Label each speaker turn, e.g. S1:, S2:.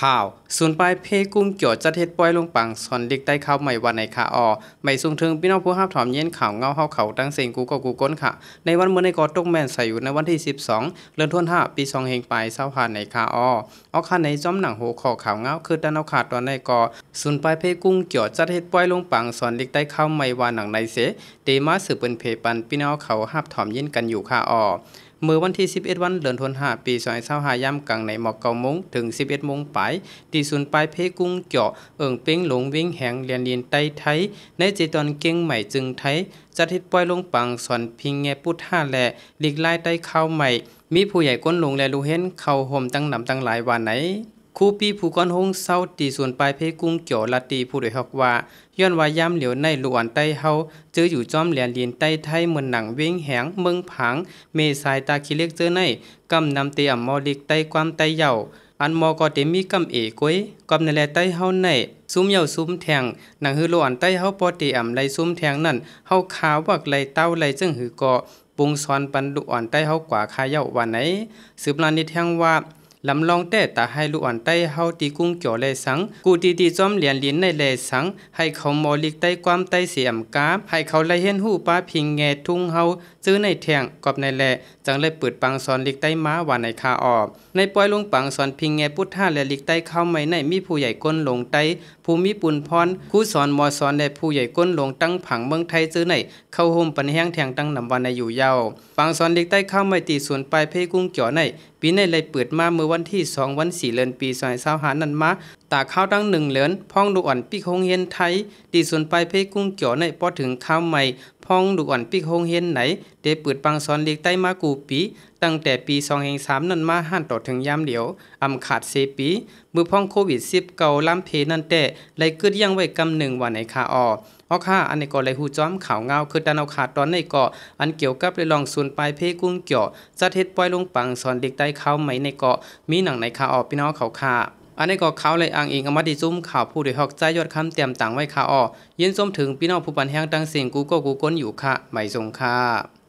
S1: ข่าวศูนย์ปลายเพกุ้งเกี่ยวจัดเฮ็ดปล่อยลงปังสอนเด็กใต้ข่าวใหม่วันในค่ะไม่ส่งถึงพี่น้องผู้รับถอมเย็นข่าวเงาเฮาเขาตั้งเสียงกูก็กูก้นค่ะในวันเมื่อในกอตกแม่นใส่อยู่ในวันที่12เดือนธันวาคมปี2เฮงปลาย2020ในค่ะเอาค่ะในจ้อมหนังโหคอข่าวเงาคือดันเอาขาดตอนในกอศูนย์ปลายเพกุ้งเกี่ยวจัดเฮ็ดปล่อยลงปังสอนเด็กใต้ข่าวใหม่วันหนังในเสเตมาสืบเป็นเพปันพี่น้องเขารับถอมเย็นกันอยู่ค่ะเมื่อวันที่11วันเดือนธันวาคมปี2025ย่ำกลางในหมอก9โมงถึง11โมงปลายที่ศูนย์ปลายเพกุ้งเจาะเอิงเป้งหลงวิ่งแหงเรียนใต้ไทยในเจตอนเก่งใหม่จึงไทยจัดเฮ็ดปล่อยลงปังสอนพิงแงปุท่าแลหลีกลายใต้ข้าวใหม่มีผู้ใหญ่ก้นลงและรู้เห็นเข้าห่มตั้งนำตั้งหลายวันไหนครูปีผู้ก้อนหงเศร้าตีส่วนปลายเพกุ้งเกี่ยวลาตีผู้โดยฮอกว่าย้อนว่ายามเหลียวในลวนใต้เฮาเจออยู่จอมเหรียญลีนใต้ไทยเหมือนหนังเว้งแหงเมืองผางเมสายตาคิเล็กเจอในกำนำเตียมมอลิกใต้ความใต้เย่าอันมอก็เต็มมีกำเอกวยกำในแลใต้เฮาในซุ้มเหย่าซุ้มแทงหนังฮือลวนใต้เฮาปอเตียมไหลซุ้มแทงนั่นเฮาขาววักไหลเต้าไหลจึงหือก็ปุงซอนปันดุอ่อนใต้เฮากว่าคาเย่าวันไหนสืบลานนิแทงว่าลำลองแต่ตาให้ลูกอ่อนใต้เฮาตีกุ้งเกี่ยวแลสังกูตีจอมเหรียญลิ้นในแลสังให้เขามอลิกใต้ความใต้เสียมกาให้เขาไล่เห็นหูป้าพิงแงทุ่งเฮาซื้อในแทงกอบในแลจังเลยเปิดปังสอนลิกใต้ม้าว่าในคาในปล่อยลงปังสอนพิงแงพุทธาและลิกใต้เข้าไม่ในมีผู้ใหญ่ก้นลงใต้ภูมิปุนพรครูสอนมอสอนและผู้ใหญ่ก้นลงตั้งผังเมืองไทยซื้อในเข้าห่มปันแห้งแทงตั้งนำวันในอยู่ยาวปังสอนลิกใต้เข้าไม่ตีส่วนปลายเพกุ้งเกี่ยวในปีในเลยเปิดมาเมื่อวันที่2วัน4เดือนปี2025นั้นมาตาข้าวตั้ง1เหรียญพ้องลูกอ่อนปีคงเฮียนไทยตีส่วนปลายเพกุ้งเกี่ยวในพอถึงข้าวใหม่พ้องลูกอ่อนปีคงเฮียนไหนได้เปิดปังสอนลิกใต้มากูปีตั้งแต่ปี2003นั้นมาหันต่อถึงยามเดียวอำขาด4ปีมือพ้องโควิด19ล้ำเพนั่นแต่เลยกึดยังไว้กำ1วันในคาค่ะอันนี้ก็เลยฮู้จ้อมข่าวเงาคือดันเอาขาดตอนในเกาะอันเกี่ยวกับเลยลองศูนย์ปลายเพกุ้งเกี่ยวจัดเฮ็ดปล่อยลงปังสอนเด็กใต้ข้าวไหมในเกาะมีหนังในคาพี่น้องเขาค่ะอันนี้ก็เขาเลยอ้างอิงเอามาดิซุ่มข่าวผู้โดยฮอกใจยอดคำเตรียมต่างไว้ค่ะยินส้มถึงพี่น้องผู้ปันแห้งตั้งสิ่งกูก็กูก้นอยู่ค่ะไม่ทรงค่ะ